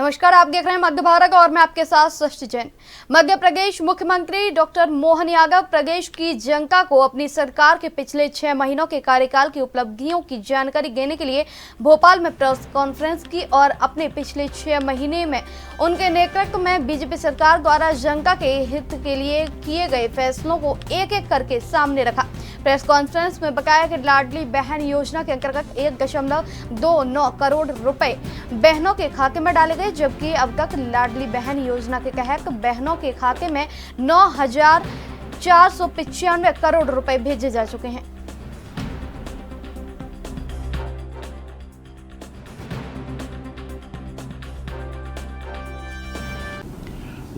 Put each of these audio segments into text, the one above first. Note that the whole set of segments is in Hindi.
नमस्कार, आप देख रहे हैं मध्य भारत और मैं आपके साथ सृष्टि जैन। मध्य प्रदेश मुख्यमंत्री डॉक्टर मोहन यादव प्रदेश की जनता को अपनी सरकार के पिछले 6 महीनों के कार्यकाल की उपलब्धियों की जानकारी देने के लिए भोपाल में प्रेस कॉन्फ्रेंस की और अपने पिछले 6 महीने में उनके नेतृत्व में बीजेपी सरकार द्वारा जनता के हित के लिए किए गए फैसलों को एक एक करके सामने रखा। प्रेस कॉन्फ्रेंस में बताया कि लाडली बहन योजना के अंतर्गत 1.29 करोड़ रुपए बहनों के खाते में डाले गए, जबकि अब तक लाडली बहन योजना के तहत बहनों के खाते में 9,495 करोड़ रुपए भेजे जा चुके हैं।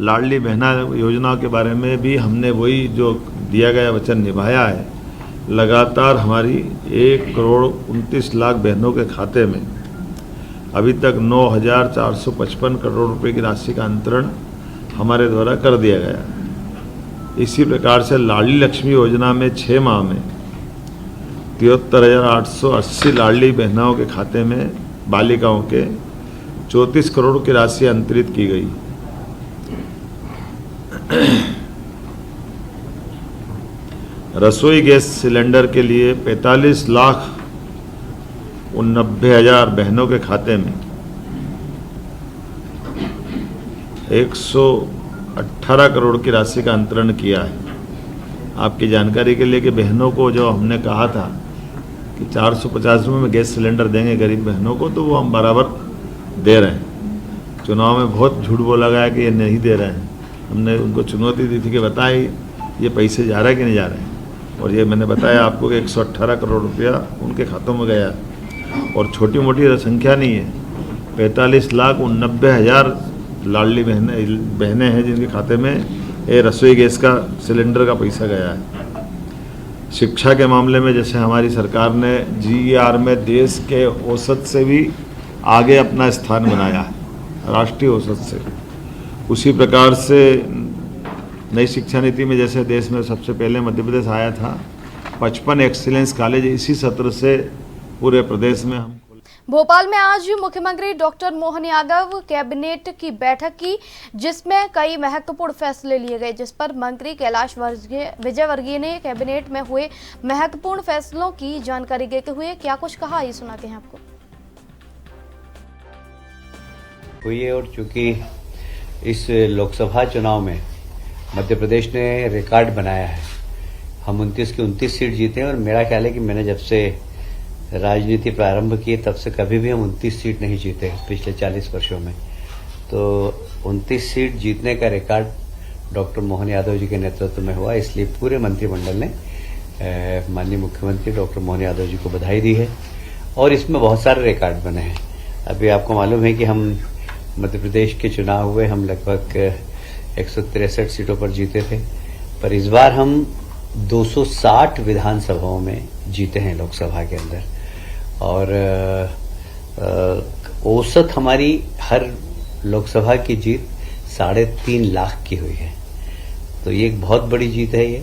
लाडली बहना योजना के बारे में भी हमने वही जो दिया गया वचन निभाया है। लगातार हमारी 1,29,00,000 बहनों के खाते में अभी तक 9,455 करोड़ रुपए की राशि का अंतरण हमारे द्वारा कर दिया गया। इसी प्रकार से लाडली लक्ष्मी योजना में 6 माह में 73,880 लाडली बहनों के खाते में बालिकाओं के 34 करोड़ की राशि अंतरित की गई। रसोई गैस सिलेंडर के लिए 45,90,000 बहनों के खाते में 118 करोड़ की राशि का अंतरण किया है। आपकी जानकारी के लिए कि बहनों को जो हमने कहा था कि 450 रुपये में गैस सिलेंडर देंगे गरीब बहनों को, तो वो हम बराबर दे रहे हैं। चुनाव में बहुत झूठ बोला गया कि ये नहीं दे रहे हैं। हमने उनको चुनौती दी थी कि बताएं ये पैसे जा रहा है कि नहीं जा रहे हैं, और ये मैंने बताया आपको कि 118 करोड़ रुपया उनके खातों में गया। और छोटी मोटी संख्या नहीं है, 45,90,000 लाडली बहनें हैं जिनके खाते में ये रसोई गैस का सिलेंडर का पैसा गया है। शिक्षा के मामले में जैसे हमारी सरकार ने GER में देश के औसत से भी आगे अपना स्थान बनाया है, राष्ट्रीय औसत से। उसी प्रकार से नई शिक्षा नीति में जैसे देश में सबसे पहले मध्य प्रदेश आया था, 55 एक्सीलेंस कॉलेज इसी सत्र से पूरे प्रदेश में हम। भोपाल में आज मुख्यमंत्री डॉक्टर मोहन यादव कैबिनेट की बैठक की, जिसमें कई महत्वपूर्ण फैसले लिए गए, जिस पर मंत्री कैलाश विजयवर्गीय ने कैबिनेट में हुए महत्वपूर्ण फैसलों की जानकारी देते हुए क्या कुछ कहा, ये सुनाते हैं आपको। हुई है, और चूंकि इस लोकसभा चुनाव में मध्य प्रदेश ने रिकॉर्ड बनाया है, हम 29 की 29 सीट जीते हैं। और मेरा ख्याल है कि मैंने जब से राजनीति प्रारंभ की तब से कभी भी हम 29 सीट नहीं जीते पिछले 40 वर्षों में। तो 29 सीट जीतने का रिकॉर्ड डॉक्टर मोहन यादव जी के नेतृत्व में हुआ, इसलिए पूरे मंत्रिमंडल ने माननीय मुख्यमंत्री डॉक्टर मोहन यादव जी को बधाई दी है। और इसमें बहुत सारे रिकॉर्ड बने हैं। अभी आपको मालूम है कि हम मध्य प्रदेश के चुनाव हुए, हम लगभग 163 सीटों पर जीते थे, पर इस बार हम 260 विधानसभाओं में जीते हैं लोकसभा के अंदर। और औसत हमारी हर लोकसभा की जीत 3.5 लाख की हुई है। तो ये एक बहुत बड़ी जीत है ये।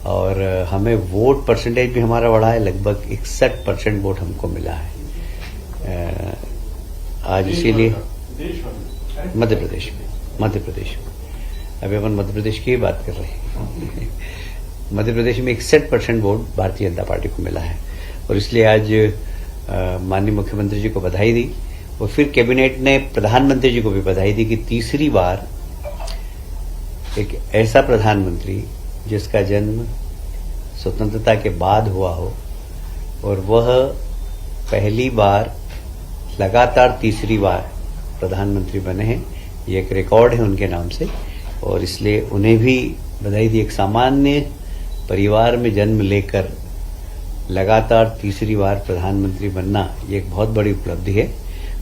और हमें वोट परसेंटेज भी हमारा बढ़ा है, लगभग 61% वोट हमको मिला है आज। इसीलिए मध्य प्रदेश में अभी अपन मध्य प्रदेश की ही बात कर रहे हैं। मध्य प्रदेश में 61% वोट भारतीय जनता पार्टी को मिला है। और इसलिए आज माननीय मुख्यमंत्री जी को बधाई दी। और फिर कैबिनेट ने प्रधानमंत्री जी को भी बधाई दी कि तीसरी बार एक ऐसा प्रधानमंत्री जिसका जन्म स्वतंत्रता के बाद हुआ हो, और वह पहली बार लगातार तीसरी बार प्रधानमंत्री बने हैं, ये एक रिकॉर्ड है उनके नाम से। और इसलिए उन्हें भी बधाई दी। एक सामान्य परिवार में जन्म लेकर लगातार तीसरी बार प्रधानमंत्री बनना, ये एक बहुत बड़ी उपलब्धि है।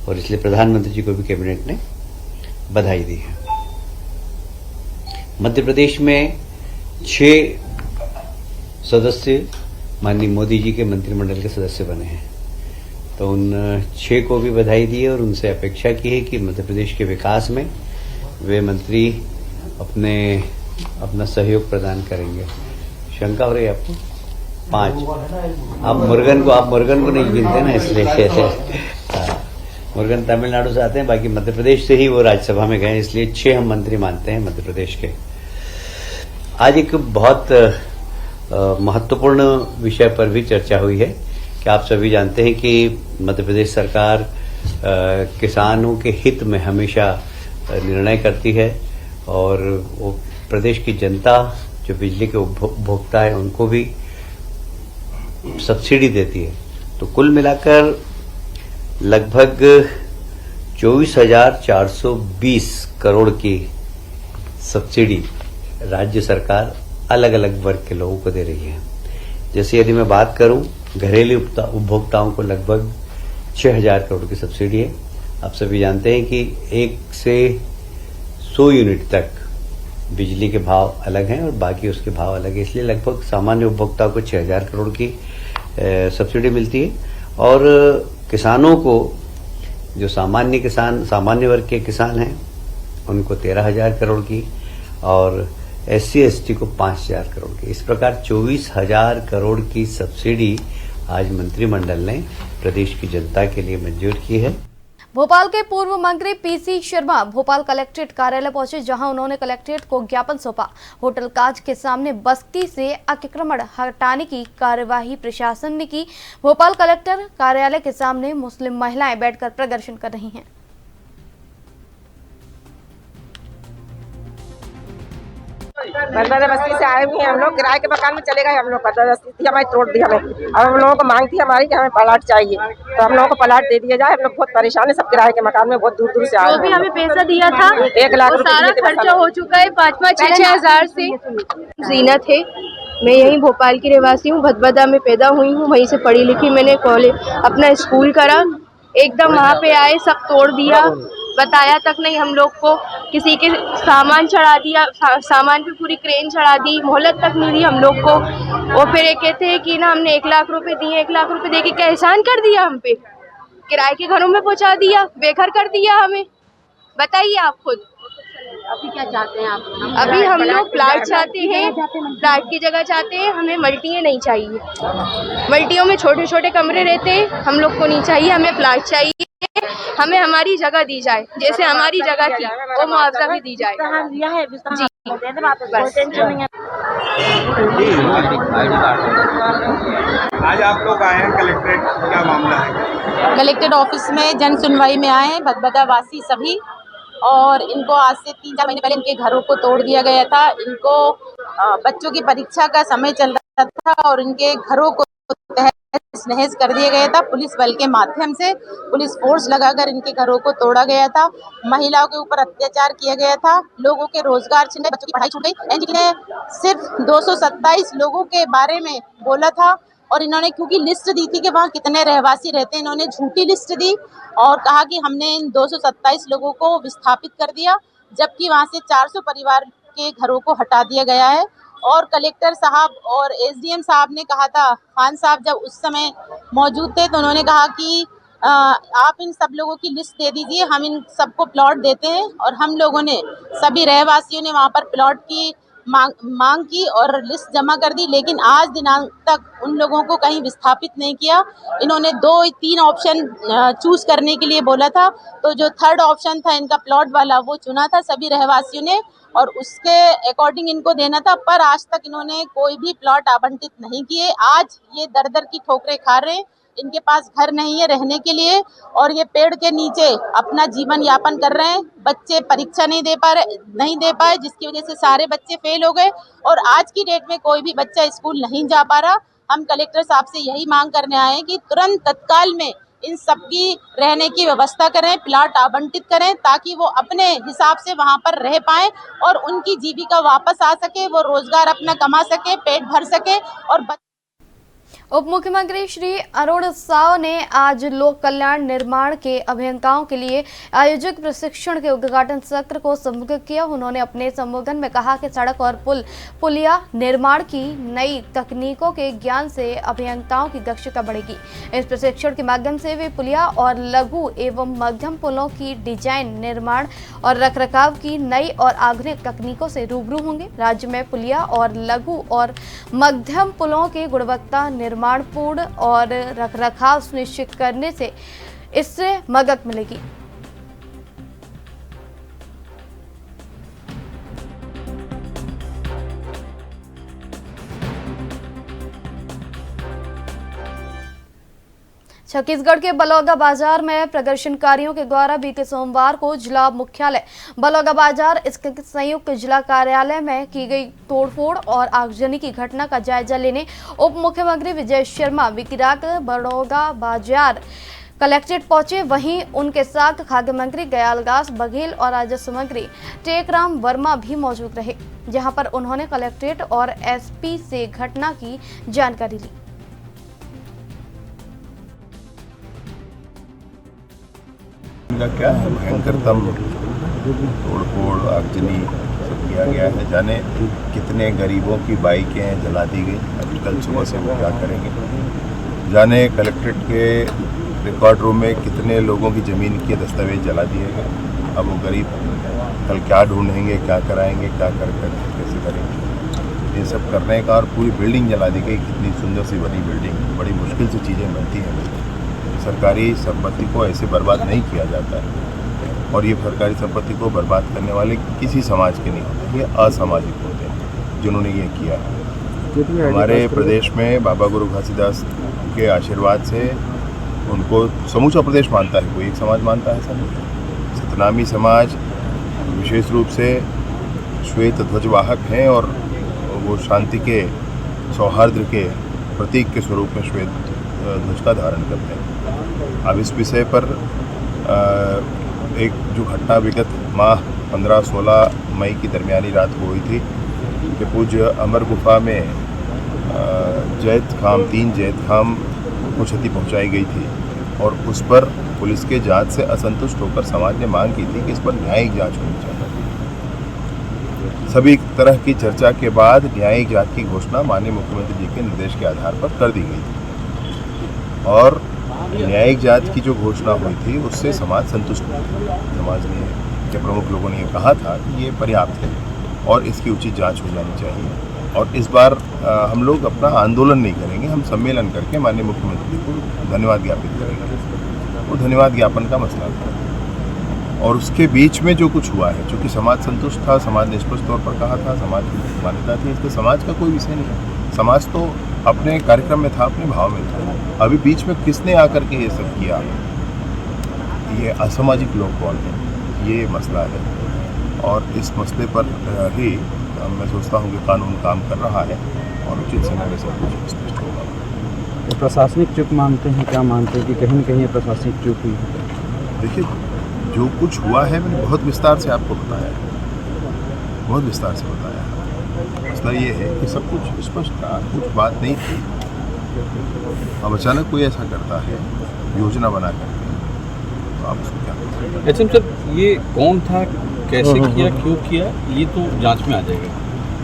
और इसलिए प्रधानमंत्री जी को भी कैबिनेट ने बधाई दी है। मध्य प्रदेश में 6 सदस्य माननीय मोदी जी के मंत्रिमंडल के सदस्य बने हैं, तो उन 6 को भी बधाई दी है। और उनसे अपेक्षा की है कि मध्य प्रदेश के विकास में वे मंत्री अपना सहयोग प्रदान करेंगे। शंका हो रही है आपको? 5 आप मुर्गन को नहीं गिनते ना, इसलिए मुरुगन तमिलनाडु से आते हैं, बाकी मध्य प्रदेश से ही वो राज्यसभा में गए, इसलिए 6 हम मंत्री मानते हैं मध्य प्रदेश के। आज एक बहुत महत्वपूर्ण विषय पर भी चर्चा हुई है कि आप सभी जानते हैं कि मध्य प्रदेश सरकार किसानों के हित में हमेशा निर्णय करती है और वो प्रदेश की जनता जो बिजली के उपभोक्ता है उनको भी सब्सिडी देती है। तो कुल मिलाकर लगभग 24,420 करोड़ की सब्सिडी राज्य सरकार अलग अलग वर्ग के लोगों को दे रही है। जैसे यदि मैं बात करूं, घरेलू उपभोक्ताओं को लगभग 6,000 करोड़ की सब्सिडी है। आप सभी जानते हैं कि 1 से 100 यूनिट तक बिजली के भाव अलग हैं और बाकी उसके भाव अलग है, इसलिए लगभग सामान्य उपभोक्ताओं को 6,000 करोड़ की सब्सिडी मिलती है। और किसानों को, जो सामान्य वर्ग के किसान हैं, उनको 13,000 करोड़ की और SC ST को 5,000 करोड़ की। इस प्रकार 24,000 करोड़ की सब्सिडी आज मंत्रिमंडल ने प्रदेश की जनता के लिए मंजूर की है। भोपाल के पूर्व मंत्री PC शर्मा भोपाल कलेक्ट्रेट कार्यालय पहुंचे, जहां उन्होंने कलेक्ट्रेट को ज्ञापन सौंपा। होटल काज के सामने बस्ती से अतिक्रमण हटाने की कार्यवाही प्रशासन ने की। भोपाल कलेक्टर कार्यालय के सामने मुस्लिम महिलाएं बैठकर प्रदर्शन कर रही हैं। बदबदा बस्ती से आए हुए हैं हम लोग, किराए के मकान में चले गए हम लोग। बदबस्ती हमारी तोड़ दी हमें। अब हम लोगों को मांग थी हमारी कि हमें प्लाट चाहिए, तो हम लोगों को प्लाट दे दिया जाए। हम लोग बहुत परेशान है, सब किराए के मकान में बहुत दूर दूर से आए हैं। जो भी हमें पैसा दिया था 1 लाख सारा खर्चा हो चुका है। 5-5, 6-6 से। जीनत है, मैं यहीं भोपाल की रहवासी हूँ, भदभदा में पैदा हुई हूँ, वहीं से पढ़ी लिखी। मैंने कॉलेज अपना स्कूल करा, एकदम वहाँ पे आए सब तोड़ दिया, बताया तक नहीं हम लोग को। किसी के सामान चढ़ा दिया, सामान पे पूरी क्रेन चढ़ा दी, मोहलत तक नहीं दी हम लोग को। और फिर ये कहते हैं कि ना हमने 1 लाख रुपए दिए, 1 लाख रुपए दे के क्या एहसान कर दिया हम पे? किराए के घरों में पहुंचा दिया, बेघर कर दिया हमें। बताइए आप खुद। अभी क्या चाहते हैं आप? अभी हम लोग प्लाट चाहते हैं, प्लाट की जगह चाहते हैं। हमें मल्टियाँ नहीं चाहिए, मल्टियों में छोटे छोटे कमरे रहते हैं, हम लोग को नहीं चाहिए। हमें प्लाट चाहिए, हमें हमारी जगह दी जाए, जैसे हमारी जगह थी वो मुआवजा भी दी जाए। जी आज आप लोग आए हैं कलेक्ट्रेट, क्या मामला है? कलेक्टेड ऑफिस में जन सुनवाई में आए हैं भदभदा वासी सभी, और इनको आज से 3-4 महीने पहले इनके घरों को तोड़ दिया गया था। इनको बच्चों की परीक्षा का समय चल रहा था और इनके घरों को तहस नहस कर दिया गया था। पुलिस बल के माध्यम से पुलिस फोर्स लगाकर इनके घरों को तोड़ा गया था। महिलाओं के ऊपर अत्याचार किया गया था, लोगों के रोजगार छिन गए, बच्चों की पढ़ाई छूट गई। एनजीटी ने सिर्फ 227 लोगों के बारे में बोला था और इन्होंने क्योंकि लिस्ट दी थी कि वहाँ कितने रहवासी रहते हैं, इन्होंने झूठी लिस्ट दी और कहा कि हमने इन 227 लोगों को विस्थापित कर दिया, जबकि वहाँ से 400 परिवार के घरों को हटा दिया गया है। और कलेक्टर साहब और SDM साहब ने कहा था, खान साहब जब उस समय मौजूद थे तो उन्होंने कहा कि आप इन सब लोगों की लिस्ट दे दीजिए, हम इन सबको प्लॉट देते हैं। और हम लोगों ने, सभी रहवासियों ने वहाँ पर प्लॉट की मांग की और लिस्ट जमा कर दी, लेकिन आज दिनांक तक उन लोगों को कहीं विस्थापित नहीं किया। इन्होंने 2-3 ऑप्शन चूज करने के लिए बोला था, तो जो 3rd ऑप्शन था इनका प्लॉट वाला वो चुना था सभी रहवासियों ने और उसके अकॉर्डिंग इनको देना था, पर आज तक इन्होंने कोई भी प्लॉट आवंटित नहीं किए। आज ये दर दर की ठोकरें खा रहे हैं, इनके पास घर नहीं है रहने के लिए और ये पेड़ के नीचे अपना जीवन यापन कर रहे हैं। बच्चे परीक्षा नहीं दे पाए, जिसकी वजह से सारे बच्चे फेल हो गए और आज की डेट में कोई भी बच्चा स्कूल नहीं जा पा रहा। हम कलेक्टर साहब से यही मांग करने आए हैं कि तुरंत तत्काल में इन सबकी रहने की व्यवस्था करें, प्लाट आवंटित करें, ताकि वो अपने हिसाब से वहाँ पर रह पाएं और उनकी जीविका वापस आ सके, वो रोजगार अपना कमा सके, पेट भर सके। और उप मुख्यमंत्री श्री अरुण साव ने आज लोक कल्याण निर्माण के अभियंताओं के लिए आयोजित प्रशिक्षण के उद्घाटन सत्र को संबोधित किया। उन्होंने अपने संबोधन में कहा कि सड़क और पुलिया निर्माण की नई तकनीकों के ज्ञान से अभियंताओं की दक्षता बढ़ेगी। इस प्रशिक्षण के माध्यम से वे पुलिया और लघु एवं मध्यम पुलों की डिजाइन, निर्माण और रखरखाव की नई और आधुनिक तकनीकों से रूबरू होंगे। राज्य में पुलिया और लघु और मध्यम पुलों के गुणवत्ता, निर्माण पूर्ण और रखरखाव सुनिश्चित करने से इससे मदद मिलेगी। छत्तीसगढ़ के बलौदाबाजार में प्रदर्शनकारियों के द्वारा बीते सोमवार को जिला मुख्यालय बलौदाबाजार स्थित संयुक्त जिला कार्यालय में की गई तोड़फोड़ और आगजनी की घटना का जायजा लेने उप मुख्यमंत्री विजय शर्मा बीती रात बलौदाबाजार कलेक्ट्रेट पहुंचे। वहीं उनके साथ खाद्य मंत्री गयालदास बघेल और राजस्व मंत्री टेकराम वर्मा भी मौजूद रहे, जहां पर उन्होंने कलेक्ट्रेट और एसपी से घटना की जानकारी ली। का क्या है, भयंकरतम तोड़फोड़ आगजनी सब किया गया है। जाने कितने गरीबों की बाइकें जला दी गई। अभी कल सुबह से वो क्या करेंगे, जाने कलेक्ट्रेट के रिकॉर्ड रूम में कितने लोगों की ज़मीन के दस्तावेज जला दिए गए। अब वो गरीब कल क्या ढूंढेंगे, क्या कराएंगे, क्या कर कैसे करेंगे, ये सब करने का। और पूरी बिल्डिंग जला दी गई, कितनी सुंदर सी बनी बिल्डिंग। बड़ी मुश्किल से चीज़ें बनती हैं। सरकारी संपत्ति को ऐसे बर्बाद नहीं किया जाता है, और ये सरकारी संपत्ति को बर्बाद करने वाले किसी समाज के नहीं होते, ये असामाजिक होते हैं जिन्होंने ये किया। हमारे प्रदेश में बाबा गुरु घासीदास के आशीर्वाद से उनको समूचा प्रदेश मानता है, कोई एक समाज मानता है सब। सतनामी समाज विशेष रूप से श्वेत ध्वजवाहक हैं, और वो शांति के, सौहार्द के प्रतीक के स्वरूप में श्वेत ध्वज का धारण करते हैं। अब इस विषय पर एक जो घटना विगत माह 15-16 मई की दरमियानी रात को हुई थी कि पूज्य अमर गुफा में तीन जैत खाम को क्षति पहुंचाई गई थी, और उस पर पुलिस के जांच से असंतुष्ट होकर समाज ने मांग की थी कि इस पर न्यायिक जांच होनी चाहिए। सभी तरह की चर्चा के बाद न्यायिक जांच की घोषणा माननीय मुख्यमंत्री जी के निर्देश के आधार पर कर दी गई थी, और न्यायिक जांच की जो घोषणा हुई थी उससे समाज संतुष्ट हुआ। समाज ने के प्रमुख लोगों ने कहा था कि ये पर्याप्त है और इसकी उचित जांच हो जानी चाहिए। और इस बार हम लोग अपना आंदोलन नहीं करेंगे, हम सम्मेलन करके माननीय मुख्यमंत्री को धन्यवाद ज्ञापित करेंगे। वो धन्यवाद ज्ञापन का मसला था, और उसके बीच में जो कुछ हुआ है, चूँकि समाज संतुष्ट था, समाज ने स्पष्ट तौर पर कहा था, समाज की मान्यता थी, इसलिए समाज का कोई विषय नहीं है। समाज तो अपने कार्यक्रम में था, अपने भाव में था। अभी बीच में किसने आकर के ये सब किया, ये असामाजिक लोग कौन हैं, ये मसला है। और इस मसले पर ही मैं सोचता हूँ कि कानून काम कर रहा है, और उचित समय में सब कुछ स्पष्ट होगा। तो प्रशासनिक चूक मानते हैं, क्या मानते हैं कि कहीं न कहीं प्रशासनिक चूक हुई है? देखिए, जो कुछ हुआ है मैंने बहुत विस्तार से आपको बताया, बहुत विस्तार से बताया। मसला ये है कि सब कुछ स्पष्ट था, कुछ बात नहीं थी। अब अचानक कोई ऐसा करता है योजना बना करके, तो आप उसको क्या करें? एचएम सर, ये कौन था, कैसे किया, क्यों किया, ये तो जांच में आ जाएगा,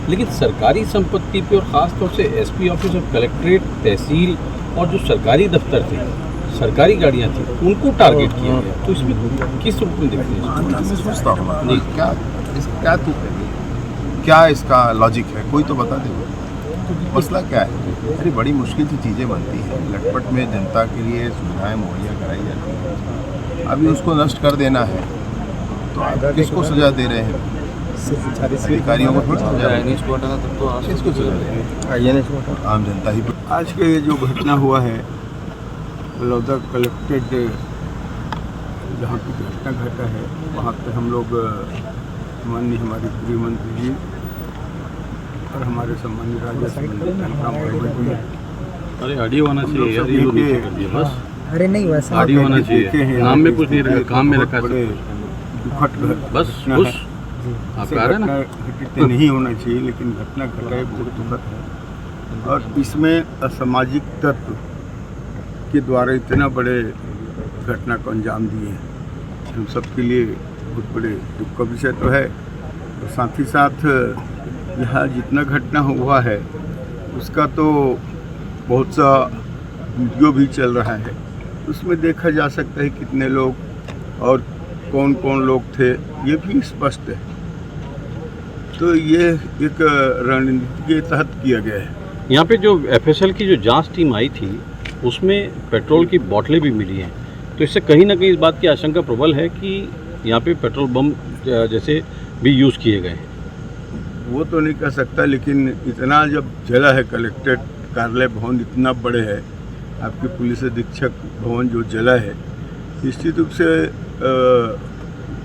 लेकिन सरकारी संपत्ति पे और ख़ास तौर से एसपी ऑफिस और कलेक्ट्रेट, तहसील और जो सरकारी दफ्तर थे, सरकारी गाड़ियाँ थी, उनको टारगेट किया गया। तो इसमें किस रूप में देखते हैं? मैं सोचता हूँ क्या इसका लॉजिक है, कोई तो बता दे। मसला क्या है? अरे बड़ी मुश्किल से चीज़ें बनती हैं, लटपट में जनता के लिए सुविधाएं मुहैया कराई जाती हैं। अभी उसको नष्ट कर देना है, तो किसको सजा दे रहे हैं? अधिकारियों को सजा दे रहे हैं, किसको सजा दे रहे हैं? आम जनता ही। आज के ये जो घटना हुआ है बलौदा कलेक्ट्रेट, जहाँ की घटना घटा है, वहाँ पे हम लोग माननीय हमारे गृह मंत्री जी और हमारे सम्मानित राजस्व मंत्री, अरे ऑडियो होना चाहिए यार, ये लोग नीचे कर दिया बस। अरे नहीं, वैसा ऑडियो होना चाहिए, नाम में कुछ नहीं रखा, काम में रखा है। बड़े दुखद बस खुश आप कह रहे हैं ना, घटित नहीं होना चाहिए, लेकिन घटना घटा है, बहुत दुखद है। और इसमें असामाजिक तत्व के द्वारा इतना बड़े घटना को अंजाम दिए, हम सब के लिए बहुत बड़े दुख का विषय तो है। और साथ ही साथ यहाँ जितना घटना हुआ है उसका तो बहुत सा वीडियो भी चल रहा है, उसमें देखा जा सकता है कितने लोग और कौन कौन लोग थे, ये भी स्पष्ट है। तो ये एक रणनीति के तहत किया गया है। यहाँ पे जो एफएसएल की जो जांच टीम आई थी, उसमें पेट्रोल की बोतलें भी मिली हैं, तो इससे कहीं ना कहीं इस बात की आशंका प्रबल है कि यहाँ पे पेट्रोल बम जैसे भी यूज़ किए गए हैं। वो तो नहीं कह सकता, लेकिन इतना जब जला है कलेक्ट्रेट कार्यालय भवन इतना बड़े है, आपके पुलिस अधीक्षक भवन जो जला है, निश्चित रूप से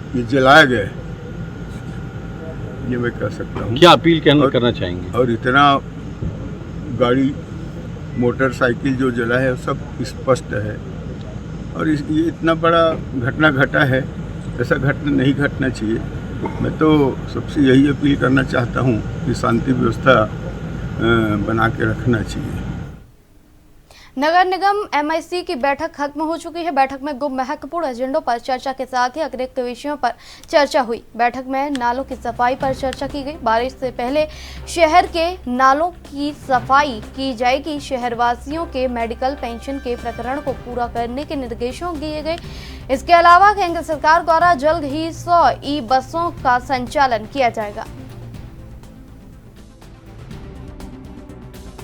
ये जलाया गया है, ये मैं कह सकता हूँ। क्या अपील करना चाहेंगे? और इतना गाड़ी मोटरसाइकिल जो जला है सब स्पष्ट है, और ये इतना बड़ा घटना घटा है, ऐसा घटना नहीं घटना चाहिए। मैं तो सबसे यही अपील करना चाहता हूँ कि शांति व्यवस्था बना के रखना चाहिए। नगर निगम MIC की बैठक खत्म हो चुकी है। बैठक में गुम महत्वपूर्ण एजेंडों पर चर्चा के साथ ही अतिरिक्त विषयों पर चर्चा हुई। बैठक में नालों की सफाई पर चर्चा की गई। बारिश से पहले शहर के नालों की सफाई की जाएगी। शहरवासियों के मेडिकल पेंशन के प्रकरण को पूरा करने के निर्देशों दिए गए। इसके अलावा केंद्र सरकार द्वारा जल्द ही 100 ई-बसों का संचालन किया जाएगा।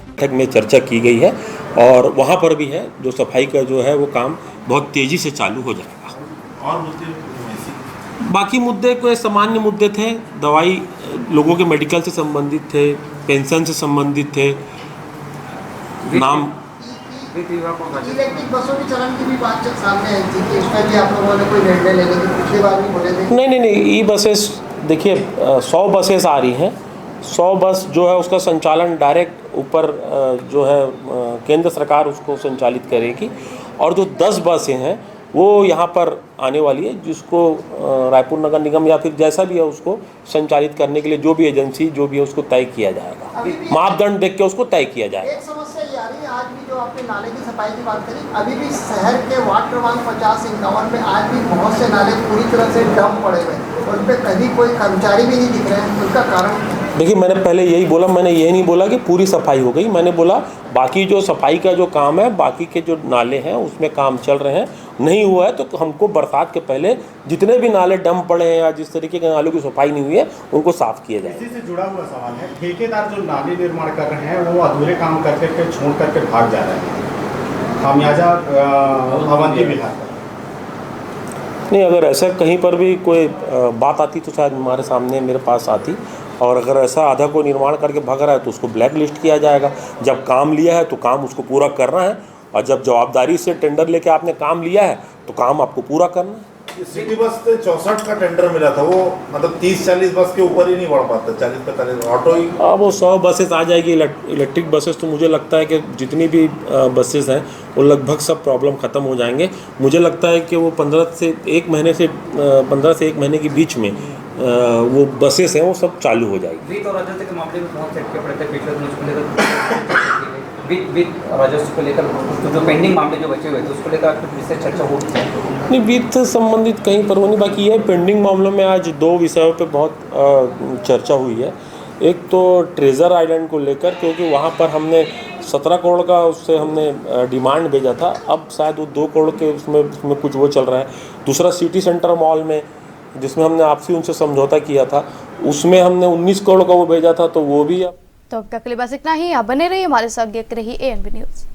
बैठक में चर्चा की गई है और वहाँ पर भी है जो सफाई का जो है वो काम बहुत तेज़ी से चालू हो जाएगा। और मुद्दे बाकी मुद्दे कोई सामान्य मुद्दे थे, दवाई लोगों के मेडिकल से संबंधित थे, पेंशन से संबंधित थे, नाम इलेक्ट्रिक बसों के चलन की भी बात सामने आई थी कि इसमें भी आप लोगों ने कोई निर्णय लेने की पिछली बार भी बोले थे। नहीं, ई बसेस देखिए 100 बसेस आ रही हैं। 100 बस जो है उसका संचालन डायरेक्ट ऊपर जो है केंद्र सरकार उसको संचालित करेगी, और जो 10 बसें हैं वो यहाँ पर आने वाली है, जिसको रायपुर नगर निगम या फिर जैसा भी है उसको संचालित करने के लिए जो भी एजेंसी जो भी है उसको तय किया जाएगा, मापदंड देख के उसको तय किया जाएगा। एक समस्या ये आ रही है, आज भी जो आपने नाले की सफाई की बात करी, अभी भी शहर के वार्ड क्रमांक 50-51 में आज भी बहुत से नाले पूरी तरह से डंप पड़े हुए हैं, उन पर कभी कोई कर्मचारी भी नहीं दिख रहे हैं। उनका कारण देखिए, मैंने पहले यही बोला, मैंने ये नहीं बोला कि पूरी सफाई हो गई, मैंने बोला बाकी जो सफाई का जो काम है, बाकी के जो नाले हैं उसमें काम चल रहे हैं। नहीं हुआ है तो हमको बरसात के पहले जितने भी नाले डंप पड़े हैं या जिस तरीके के नालों की सफाई नहीं हुई है उनको साफ किया जाए। इसी से जुड़ा हुआ सवाल है, ठेकेदार जो नाले निर्माण कर रहे हैं वो अधूरे काम करके छोड़ करके भाग जा रहे हैं, खामियाजा अवंती बिहार। नहीं, अगर ऐसा कहीं पर भी कोई बात आती तो शायद हमारे सामने मेरे पास आती, और अगर ऐसा आधा को निर्माण करके भाग रहा है तो उसको ब्लैक लिस्ट किया जाएगा। जब काम लिया है तो काम उसको पूरा करना है, और जब जवाबदारी से टेंडर लेके आपने काम लिया है तो काम आपको पूरा करना है। सिटी बस से 64 का टेंडर मिला था, वो मतलब 30-40 बस के ऊपर ही नहीं बढ़ पाता, 40-45 ऑटो ही। अब वो 100 बसेस आ जाएगी इलेक्ट्रिक बसेस, तो मुझे लगता है कि जितनी भी बसेस हैं वो लगभग सब प्रॉब्लम ख़त्म हो जाएंगे। मुझे लगता है कि वो 15 से 1 महीने के बीच में वो बसेस हैं वो सब चालू हो जाएगी। वित्त और राजस्व के मामले में बहुत चर्चा पड़े थे पिछले दिनों को लेकर, वित्त राजस्व को लेकर तो जो पेंडिंग मामले जो बचे हुए थे उसको लेकर कुछ विषय चर्चा होगी? नहीं, वित्त संबंधित कहीं पर वो नहीं, बाकी ये पेंडिंग मामलों में आज 2 विषयों पे बहुत चर्चा हुई है। एक तो ट्रेजर आइलैंड को लेकर, क्योंकि वहाँ पर हमने 17 करोड़ का उससे हमने डिमांड भेजा था, अब शायद वो 2 करोड़ के उसमें कुछ वो चल रहा है। दूसरा सिटी सेंटर मॉल में जिसमें हमने आपसी उनसे समझौता किया था, उसमें हमने 19 करोड़ का वो भेजा था, तो वो भी अब। तो अब तक के लिए बस इतना ही। आप बने रहिए हमारे साथ, देखते रहिए ANB न्यूज़।